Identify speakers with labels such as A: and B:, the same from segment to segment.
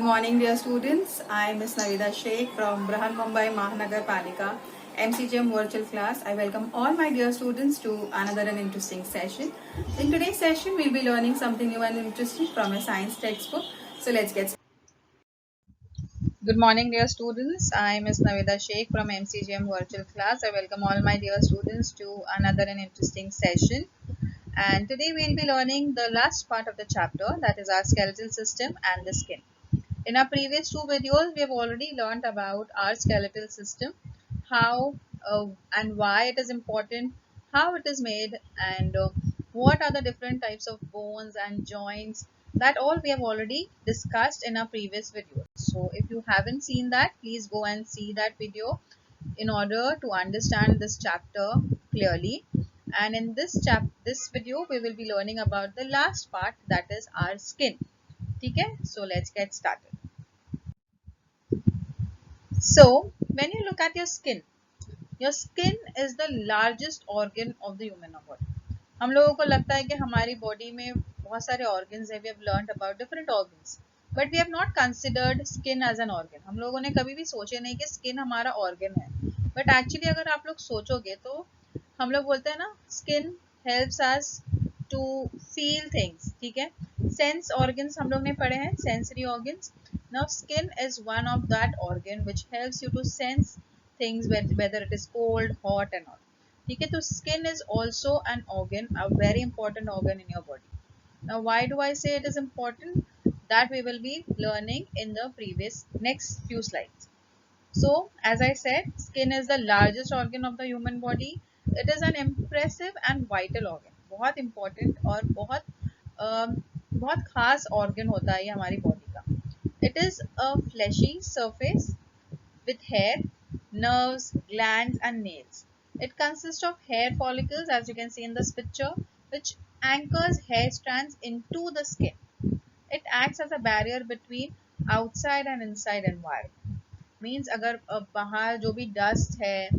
A: morning, dear students. I am Ms. Navida Sheikh from Brahan Mumbai Mahanagar Palika MCGM virtual class. I welcome all my dear students to another and interesting session. In today's session, we'll be learning something new and interesting from a science textbook. So let's get started. Good morning, dear students. I am Ms. Navida Sheikh from MCGM virtual class. I welcome all my dear students to another and interesting session. And today we'll be learning the last part of the chapter, that is our skeletal system and the skin. In our previous two videos, we have already learned about our skeletal system, how and why it is important, how it is made, and what are the different types of bones and joints. That all we have already discussed in our previous video. So if you haven't seen that, please go and see that video in order to understand this chapter clearly. And in this video, we will be learning about the last part, that is our skin. Okay, so let's get started. So, when you look at your skin is the largest organ of the human body. हम लोगों को लगता है कि हमारी body में बहुत सारे organs हैं. We have learned about different organs, but we have not considered skin as an organ. हम लोगों ने कभी भी सोचे नहीं कि skin हमारा organ है. But actually अगर आप लोग सोचोगे तो हम लोग बोलते हैं ना, skin helps us to feel things. ठीक है, sense organs हम लोग ने पढ़े हैं, sensory organs. Now skin is one of that organ which helps you to sense things, whether it is cold, hot and all. ठीक है, तो skin is also an organ, a very important organ in your body. Now why do I say it is important? That we will be learning in the next few slides. So as I said, skin is the largest organ of the human body. It is an impressive and vital organ. बहुत important और बहुत खास organ होता है ये हमारी body का. It is a fleshy surface with hair, nerves, glands and nails. It consists of hair follicles, as you can see in this picture, which anchors hair strands into the skin. It acts as a barrier between outside and inside environment. Means अगर बाहर जो भी dust है,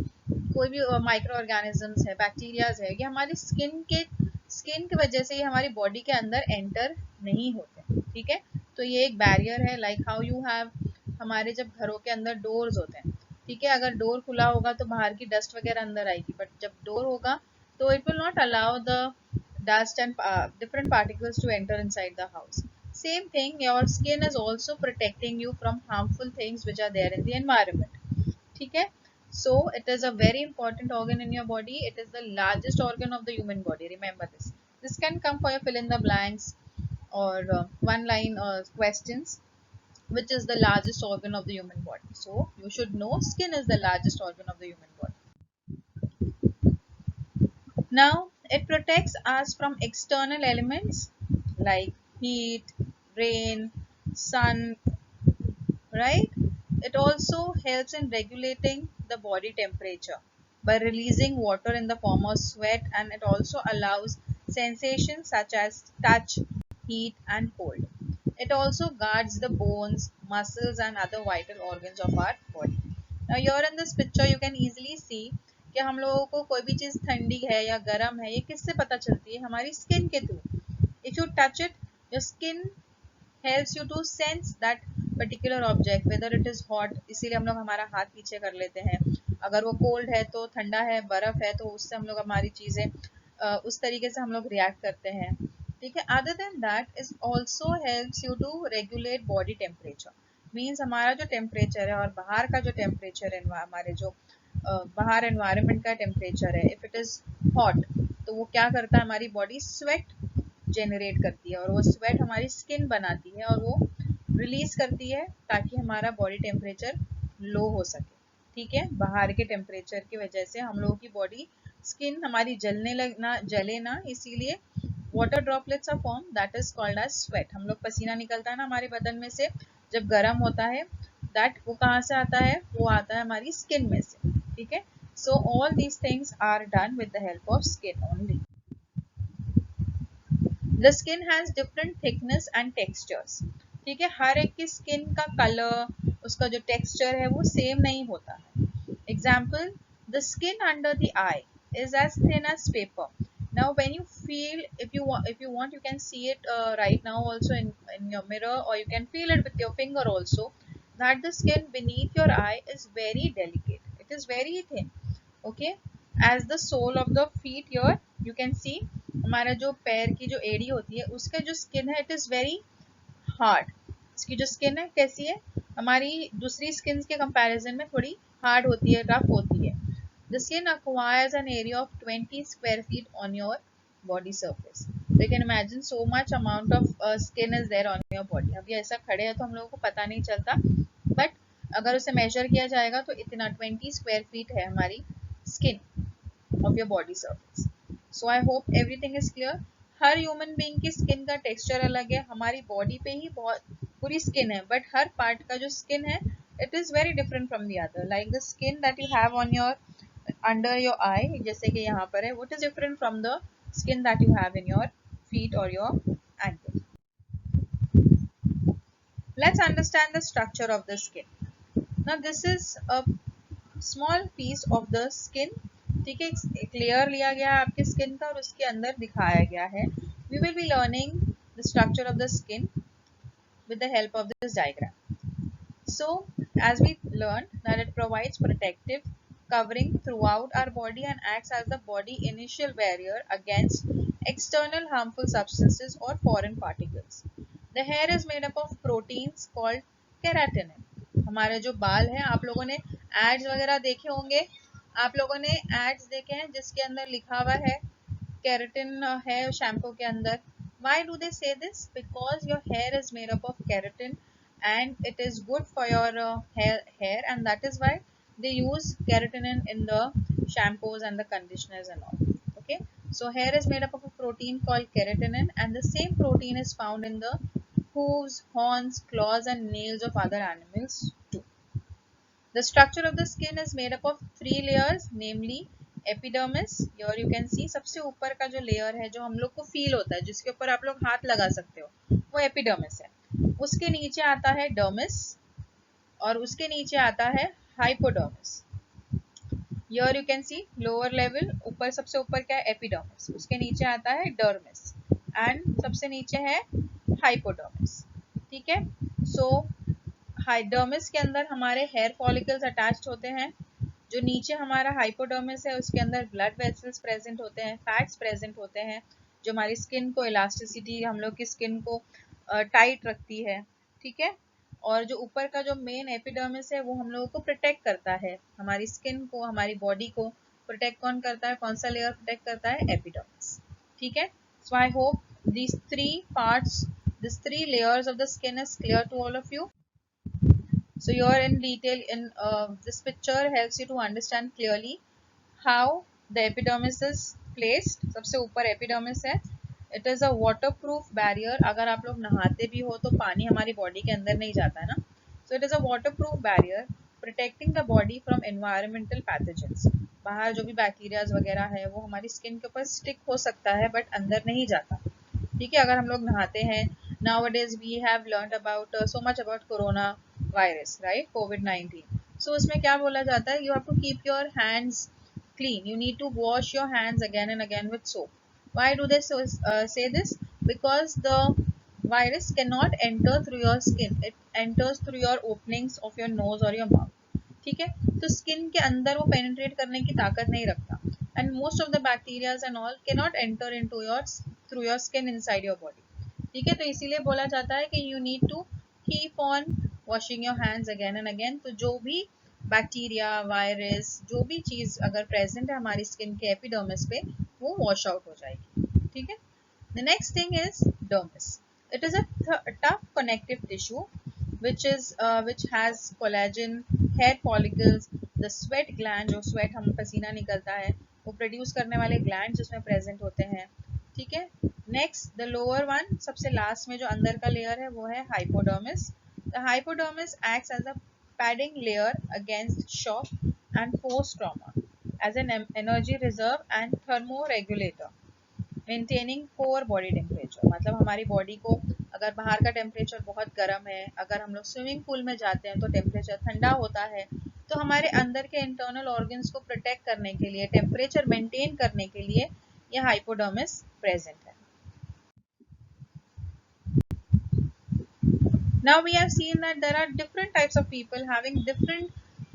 A: कोई भी micro organisms है, bacterias है, ये हमारी स्किन की वजह से ये हमारी बॉडी के अंदर एंटर नहीं होते. ठीक है, तो ये एक बैरियर है. लाइक हाउ यू हैव, हमारे जब घरों के अंदर डोर्स होते हैं, ठीक है, अगर डोर खुला होगा तो बाहर की डस्ट वगैरह अंदर आएगी, बट जब डोर होगा तो it will not allow the dust and different particles to enter inside the house. Same thing, your skin is also protecting you from harmful things which are there in the environment. Okay, so it is a very important organ in your body. It is the largest organ of the human body. Remember this. This can come for your fill in the blanks or one line questions. Which is the largest organ of the human body? So you should know skin is the largest organ of the human body. Now, it protects us from external elements like heat, rain, sun, right? It also helps in regulating the body temperature by releasing water in the form of sweat, and it also allows sensations such as touch, heat and cold. It also guards the bones, muscles and other vital organs of our body. Now here in this picture you can easily see कि हम लोगों को कोई भी चीज़ ठंडी है या गर्म है, ये किससे पता चलती है? हमारी स्किन के through. If you touch it, your skin helps you to sense that particular object, whether it is hot, इसीलिए हम लोग हमारा हाथ पीछे कर लेते हैं. अगर वो cold है तो ठंडा है, बर्फ है तो उससे हम लोग हमारी चीज़ें उस तरीके से हम लोग रिएक्ट करते हैं. ठीक है, other than that it also helps you to regulate body temperature. Means हमारा जो टेम्परेचर है और बाहर का जो टेम्परेचर है, हमारे जो बाहर एनवायरनमेंट का टेम्परेचर है, इफ इट इज हॉट तो वो क्या करता है, हमारी बॉडी स्वेट जेनरेट करती है और वो स्वेट हमारी स्किन बनाती है और वो रिलीज करती है ताकि हमारा बॉडी टेम्परेचर लो हो सके. ठीक है, बाहर के टेम्परेचर की वजह से हम लोगों की बॉडी स्किन हमारी जले ना, इसीलिए water droplets are form, that is called as sweat. हम लोग पसीना निकलता है ना हमारे बदन में से जब गर्म होता है, दैट वो कहाँ से आता है? वो आता है हमारी स्किन में से. ठीक है, so all these things are done with the help of skin only. The skin has different thickness and textures. ठीक है, हर एक की स्किन का कलर, उसका जो टेक्सचर है वो सेम नहीं होता है. Example, the skin under the I is as thin as paper, Now when you feel, if you want, you can see it right now also in your mirror, or you can feel it with your finger also, that the skin beneath your eye is very delicate, it is very thin. Okay, as the sole of the feet, here you can see हमारा जो पैर की जो एड़ी होती है उसका जो स्किन है, इट इज वेरी हार्ड। इसकी जो स्किन है कैसी है, हमारी दूसरी स्किन के कंपैरिजन में थोड़ी हार्ड होती है, रफ होती है। The skin acquires an area of 20 square feet on your body surface. So you can imagine so much amount of skin is there on your body. अभी ऐसा खड़े हैं तो हम लोगों को पता नहीं चलता, बट अगर उसे मेजर किया जाएगा तो इतना 20 स्क्वायर फीट है हमारी skin of your body surface. So I hope everything is clear. Her human being की स्किन का टेक्सचर अलग है, हमारी बॉडी पे ही बहुत पूरी स्किन है, बट हर पार्ट का जो स्किन है it is very different from the other. Like the skin that you have on your under your eye, जैसे कि यहाँ पर है, what is different from the skin that you have in your feet और your ankle. Let's understand the structure of the skin. Now this is a small piece of the skin. ठीक है, एक layer लिया गया है आपके skin का और उसके अंदर दिखाया गया है। We will be learning the structure of the skin with the help of this diagram. So as we learned that it provides protective covering throughout our body and acts as the body initial barrier against external harmful substances or foreign particles. The hair is made up of proteins called keratin. हमारे जो बाल हैं, आप लोगों ने ads वगैरह देखे होंगे, आप लोगों ने एड्स देखे हैं जिसके अंदर लिखा हुआ है केराटिन है शैम्पू के अंदर। Why do they say this? Because your hair is made up of keratin and it is good for your hair, and that is why they use keratin in the shampoos and the conditioners and all. Okay, so hair is made up of a protein called keratin, and the same protein is found in the hooves, horns, claws and nails of other animals too. The structure of the skin is made up of 3 layers, namely epidermis. और you can see सबसे ऊपर का जो layer है जो हम लोग को फील होता है, जिसके ऊपर आप लोग हाथ लगा सकते हो, वो एपिडर्मिस है। उसके नीचे आता है डर्मिस और उसके नीचे आता है hypodermis. Here you can see lower level, ऊपर सबसे ऊपर क्या है एपिडर्मिस, उसके नीचे आता है डर्मिस एंड सबसे नीचे है हाइपोडर्मिस। ठीक है, सो हाइडर्मिस के अंदर हमारे हेयर फॉलिकल्स अटैच्ड होते हैं, जो नीचे हमारा हाइपोडर्मिस है उसके अंदर ब्लड वेसल्स प्रेजेंट होते हैं, फैट्स प्रेजेंट होते हैं जो हमारी स्किन को इलास्टिसिटी, हम लोग की स्किन को टाइट रखती है। ठीक है, और जो ऊपर का जो मेन एपिडर्मिस है वो हम लोगों को प्रोटेक्ट करता है, हमारी स्किन को, हमारी बॉडी को प्रोटेक्ट कौन करता है, कौन सा लेयर प्रोटेक्ट करता है, एपिडर्मिस। ठीक है, so I hope these three layers of the skin is clear to all of you. So here in detail in this picture helps you to understand clearly how the epidermis is placed. सबसे ऊपर epidermis है, it is a waterproof barrier. अगर आप लोग नहाते भी हो तो पानी हमारी बॉडी के अंदर नहीं जाता है ना, so it is a waterproof barrier protecting the body from environmental pathogens. बाहर जो भी बैक्टीरियाज वगैरह है वो हमारी स्किन के ऊपर स्टिक हो सकता है बट अंदर नहीं जाता। ठीक है, अगर हम लोग नहाते हैं, nowadays we have learned about so much about corona virus, right, COVID-19. So उसमें क्या बोला जाता है, you have to keep your hands clean, you need to wash your hands again and again with soap. Why do they say this? Because the virus cannot enter through your skin, it enters through your openings of your nose or your mouth. ठीक है, तो skin के अंदर वो penetrate करने की ताकत नहीं रखता, and most of the bacterias and all can not enter into your through your skin inside your body. ठीक है, तो इसीलिए बोला जाता है कि you need to keep on washing your hands again and again. तो जो भी बैक्टीरिया, वायरस, जो भी चीज अगर प्रेजेंट है हमारी स्किन के एपिडर्मिस पे, वो वॉश आउट हो जाएगी। ठीक है, the next thing is dermis. It is a tough connective tissue which has collagen, hair follicles, the sweat gland, जो sweat हम पसीना निकलता है वो प्रोड्यूस करने वाले ग्लैंड जिसमें प्रेजेंट होते हैं। ठीक है, नेक्स्ट द लोअर वन, सबसे लास्ट में जो अंदर का लेयर है वो है hypodermis. The hypodermis acts as a padding layer against shock and force trauma, as an energy reserve and thermoregulator, maintaining core body temperature. मतलब हमारी बॉडी को अगर बाहर का टेम्परेचर बहुत गर्म है, अगर हम लोग स्विमिंग पूल में जाते हैं तो टेम्परेचर ठंडा होता है, तो हमारे अंदर के इंटरनल ऑर्गन्स को प्रोटेक्ट करने के लिए, टेम्परेचर मेंटेन करने के लिए या हाइपोडर्मिस प्रेजेंट है. Now we have seen that there are different types of people having different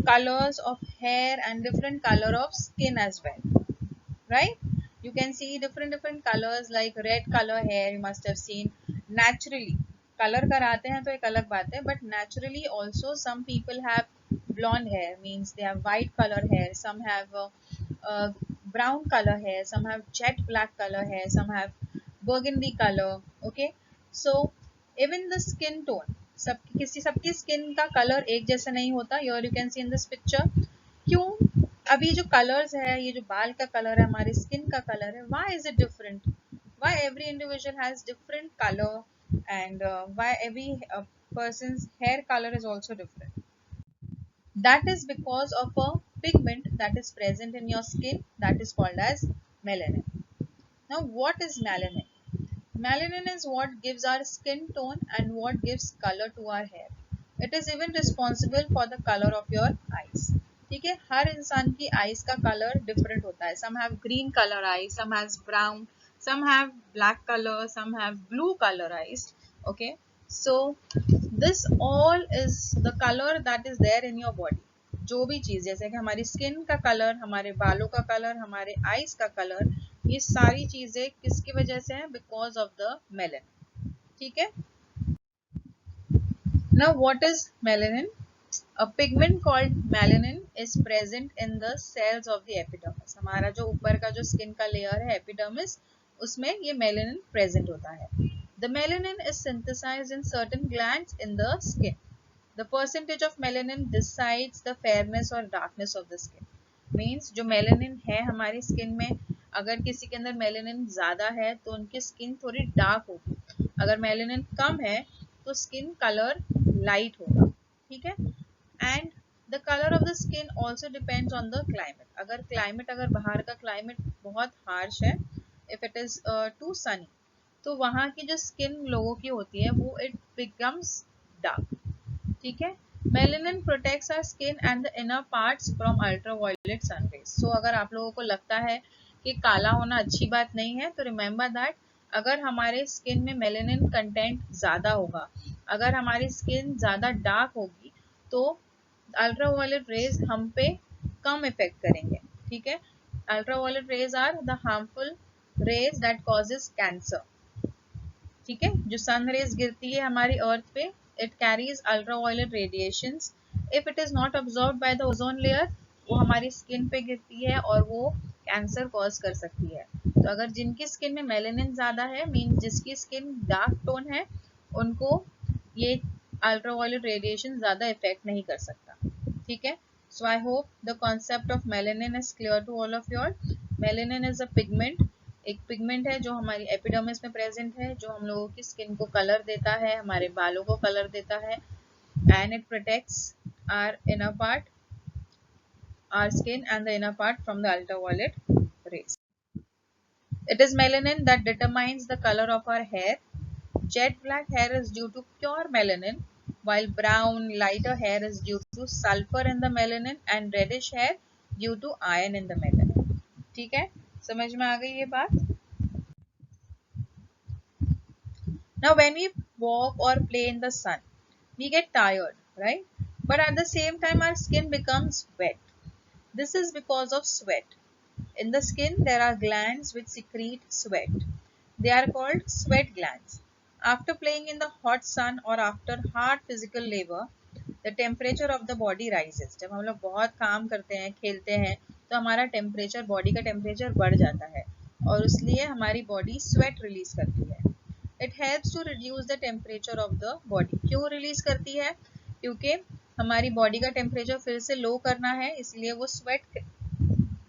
A: colors of hair and different color of skin as well, right? You can see different colors like red color hair. You must have seen naturally. Color कराते हैं तो एक अलग बात है, but naturally also some people have blonde hair, means they have white color hair. Some have brown color hair. Some have jet black color hair. Some have burgundy color. Okay, so even the skin tone, सबकी skin का colour एक जैसा नहीं होता. Here you can see in this picture. क्यों? अभी जो colours है, ये जो बाल का कलर है, हमारी स्किन का कलर है, why is it different? Why every individual has different color, and why every person's hair color is also different? That is because of a pigment that is present in your skin that is called as melanin. Now what is melanin? Melanin is what gives our skin tone and what gives color to our hair. It is even responsible for the color of your eyes. ठीक है, हर इंसान की eyes का colour different होता है. Some have green colour eyes, some have brown, some have black colour, some have blue colour eyes. Okay, so this all is the colour that is there in your body. जो भी चीज, जैसे कि हमारी skin का colour, हमारे बालों का कलर, हमारे आईज का कलर, ये सारी चीजें किसकी वजह से हैं? Because of the melanin. ठीक है. Now what is melanin? A pigment called melanin is present in the cells of the epidermis. हमारा जो ऊपर का जो स्किन का लेयर है एपिडर्मिस, उसमें ये melanin present होता है. The melanin is synthesized in certain glands in the skin. The percentage of melanin decides the fairness or darkness of the skin. Means जो melanin है हमारी स्किन में, अगर किसी के अंदर melanin ज़्यादा है तो उनकी स्किन थोड़ी डार्क होगी. अगर melanin कम है तो स्किन कलर लाइट होगा. ठीक है. And the colour of the skin also depends on the climate. अगर बाहर का क्लाइमेट बहुत हार्श है, if it is too sunny, तो वहाँ की जो स्किन लोगों की होती है वो इट बिकम्स डार्क. ठीक है. Melanin protects our skin and the inner parts from ultraviolet sunrays. So अगर आप लोगों को लगता है कि काला होना अच्छी बात नहीं है, तो रिमेंबर दैट अगर हमारे स्किन में मेलानिन कंटेंट ज़्यादा होगा, अगर हमारी स्किन ज़्यादा डार्क होगी, तो अल्ट्रावायलेट रेज हम पे कम इफेक्ट करेंगे. ठीक है. Ultraviolet rays are the harmful rays that causes cancer. ठीक है. जो सन रेज गिरती है हमारी अर्थ पे, it carries ultraviolet radiations. If it is not absorbed by the ozone layer, वो हमारी स्किन पे गिरती है और वो कैंसर कॉज कर सकती है. तो अगर जिनकी स्किन में मेलानिन ज्यादा है, मीन जिसकी स्किन डार्क टोन है, उनको ये अल्ट्रावायलेट रेडिएशन ज्यादा इफेक्ट नहीं कर सकता. ठीक है. So I hope the concept of melanin is clear to all of your. Melanin is a pigment. एक पिगमेंट है जो हमारी एपिडर्मिस में प्रेजेंट है, जो हम लोगों की स्किन को कलर देता है, हमारे बालों को कलर देता है, and it protects our inner part, our skin and the inner part from the ultraviolet rays. It is melanin that determines the color of our hair. Jet black hair is due to pure melanin, while brown, lighter hair is due to sulfur in the melanin and reddish hair due to iron in the melanin. ठीक है, समझ में आ गई ये बात? Now when we walk or play in the sun, we get tired, right? But at the same time our skin becomes wet. This is because of sweat. In the skin, there are glands which secrete sweat. They are called sweat glands. After playing in the hot sun or after hard physical labor, the temperature of the body rises. जब हम लोग बहुत काम करते हैं, खेलते हैं, तो हमारा टेम्परेचर, बॉडी का टेम्परेचर बढ़ जाता है और इसलिए हमारी बॉडी स्वेट रिलीज करती है. It helps to reduce the temperature of the body. क्यों रिलीज करती है? क्योंकि हमारी बॉडी का टेम्परेचर फिर से लो करना है, इसलिए वो स्वेट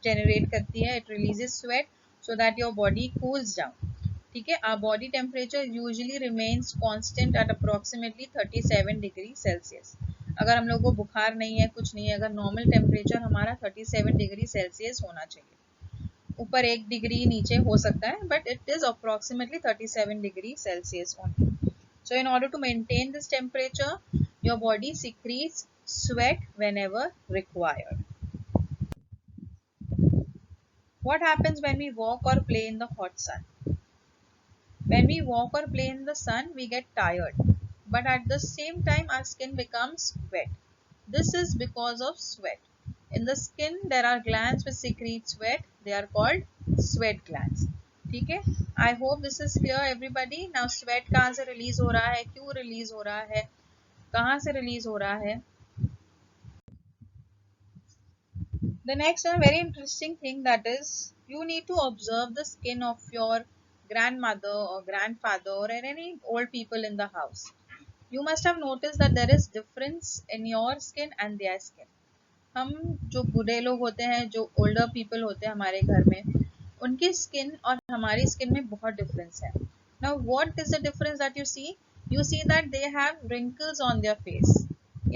A: generate करती है. It releases sweat so that your body cools down. ठीक है. Our body temperature usually remains constant at approximately 37 degree Celsius. अगर हम लोग को बुखार नहीं है, कुछ नहीं है, अगर नॉर्मल टेम्परेचर हमारा 37 डिग्री सेल्सियस होना चाहिए. ऊपर 1 डिग्री नीचे हो सकता है, but it is approximately 37 degree Celsius only. So in order to maintain this temperature, your body secretes sweat whenever required. What happens when we walk or play in the hot sun? When we walk or play in the sun, we get tired, but at the same time, our skin becomes wet. This is because of sweat. In the skin, there are glands which secrete sweat. They are called sweat glands. ठीक है? I hope this is clear, everybody. Now, sweat कहाँ से release हो रहा है? क्यों release हो रहा है? कहाँ से release हो रहा है? The next one very interesting thing, that is you need to observe the skin of your grandmother or grandfather or any old people in the house. You must have noticed that there is difference in your skin and their skin. हम जो बूढ़े लोग होते हैं, जो older people होते हैं हमारे घर में, उनकी स्किन और हमारी स्किन में बहुत डिफरेंस है. Now what is the difference that you see? You see that they have wrinkles on their face.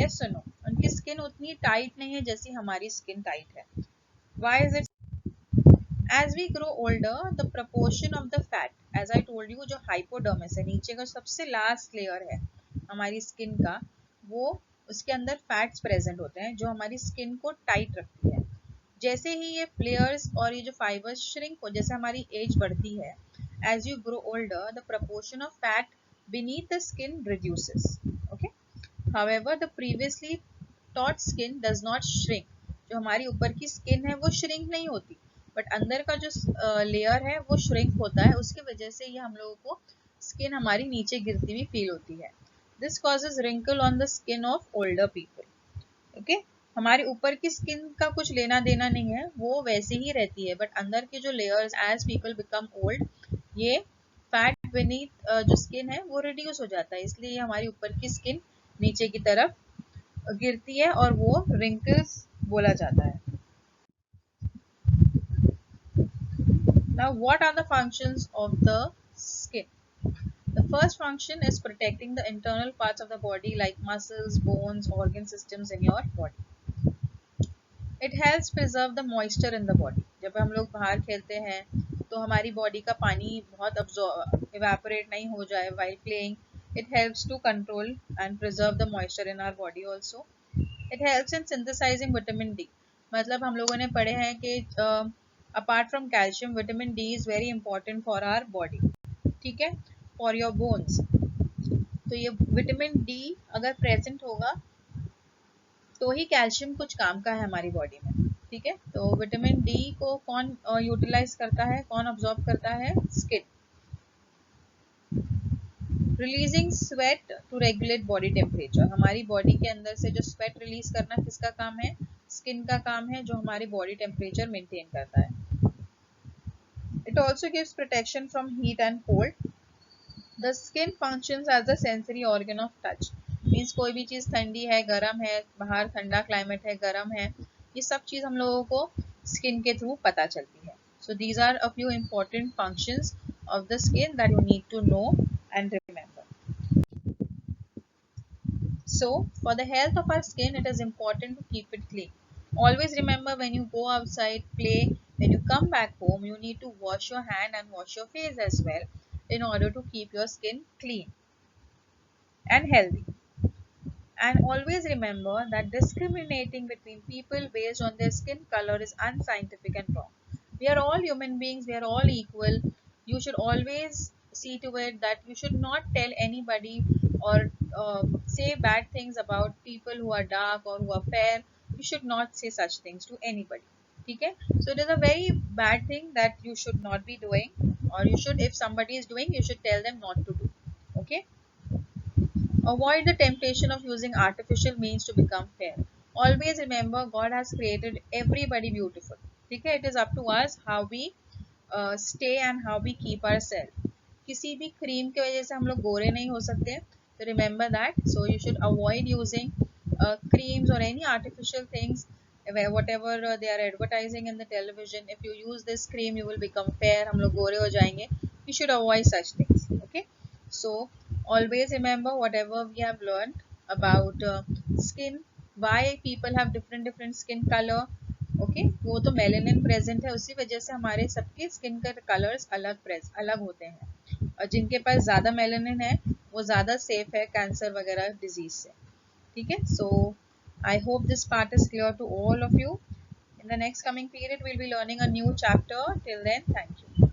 A: Yes or no? उनकी स्किन उतनी टाइट नहीं है जैसी हमारी स्किन टाइट है. Why is it? As we grow older, the proportion of the fat, as I told you, जो hypodermis है, नीचे का सबसे लास्ट लेयर है हमारी स्किन का, वो उसके अंदर फैट्स प्रेजेंट होते हैं जो हमारी स्किन को टाइट रखती है. जैसे ही ये फ्लेयर्स और ये जो फाइबर्स श्रिंक हो, जैसे हमारी एज बढ़ती है, as you grow older, the proportion of fat beneath the skin reduces. Okay. However, the previously taught skin does not shrink. जो हमारी ऊपर की स्किन है वो श्रिंक नहीं होती, बट अंदर का जो लेयर है वो श्रिंक होता है. उसकी वजह से ये हम लोगों को स्किन हमारी नीचे गिरती हुई फील होती है. This causes wrinkle on the skin of older people. Okay. हमारे ऊपर की स्किन का कुछ लेना देना नहीं है, वो वैसे ही रहती है, बट अंदर के जो layers, as people become old, ये फैट beneath जो स्किन है वो रिड्यूस हो जाता है, इसलिए हमारी ऊपर की स्किन नीचे की तरफ गिरती है और वो wrinkles बोला जाता है. Now, what are the functions of the skin? The first function is protecting the internal parts of the body like muscles, bones, organ systems in your body. It helps preserve the moisture in the body. जब हम लोग बाहर खेलते हैं तो हमारी body का पानी बहुत evaporate नहीं हो जाए while playing. It helps to control and preserve the moisture in our body also. It helps in synthesizing vitamin D. मतलब हम लोगों ने पढ़े हैं कि apart from calcium, vitamin D is very important for our body. ठीक है? For your bones. तो ये विटामिन डी अगर प्रेजेंट होगा तो ही कैल्शियम कुछ काम का है हमारी बॉडी में. ठीक है? तो विटामिन डी को कौन यूटिलाइज करता है, कौन ऑब्जॉर्ब करता है? Skin. Releasing sweat to regulate body temperature. हमारी बॉडी के अंदर से जो स्वेट रिलीज करना किसका काम है? स्किन का काम है, जो हमारी बॉडी टेम्परेचर मेंटेन करता है. It also gives protection from heat and cold. The skin functions as the sensory organ of touch. Means कोई भी चीज़ ठंडी है, गर्म है, बाहर ठंडा क्लाइमेट है, गर्म है, ये सब चीज़ हम लोगों को स्किन के थ्रू पता चलती है. So these are a few important functions of the skin that you need to know and remember. So, for the health of our skin, it is important to keep it clean. Always remember, when you go outside, play, when you come back home, you need to wash your hand and wash your face as well in order to keep your skin clean and healthy. And always remember that discriminating between people based on their skin color is unscientific and wrong. We are all human beings, we are all equal. You should always see to it that you should not tell anybody or say bad things about people who are dark or who are fair. You should not say such things to anybody. Okay? So it is a very bad thing that you should not be doing, or you should, if somebody is doing, you should tell them not to do. Okay? Avoid the temptation of using artificial means to become fair. Always remember, God has created everybody beautiful. Okay? It is up to us how we stay and how we keep ourselves. किसी भी cream की वजह से हम लोग गोरे नहीं हो सकते. So remember that. So you should avoid using creams or any artificial things. Whatever they are advertising in the television. If you use this cream, you will become fair. हम लोग गोरे हो जाएंगे. You should avoid such things. Okay. So always remember whatever we have learned about skin, why people have different skin color. Okay वो तो melanin present है, उसी वजह से हमारे सबके स्किन के कलर्स अलग होते हैं, और जिनके पास ज़्यादा मेलेनिन है वो ज़्यादा सेफ है कैंसर वगैरह डिजीज से. ठीक है? So I hope this part is clear to all of you. In the next coming period, we'll be learning a new chapter. Till then, thank you.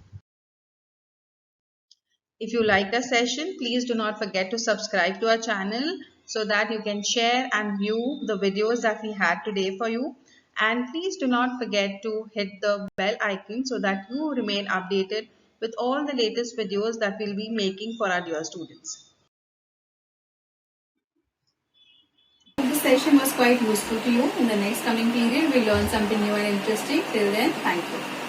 A: If you like the session, please do not forget to subscribe to our channel so that you can share and view the videos that we had today for you. And please do not forget to hit the bell icon so that you remain updated with all the latest videos that we'll be making for our dear students.
B: This session was quite useful to you. In the next coming period, we'll learn something new and interesting. Till then, thank you.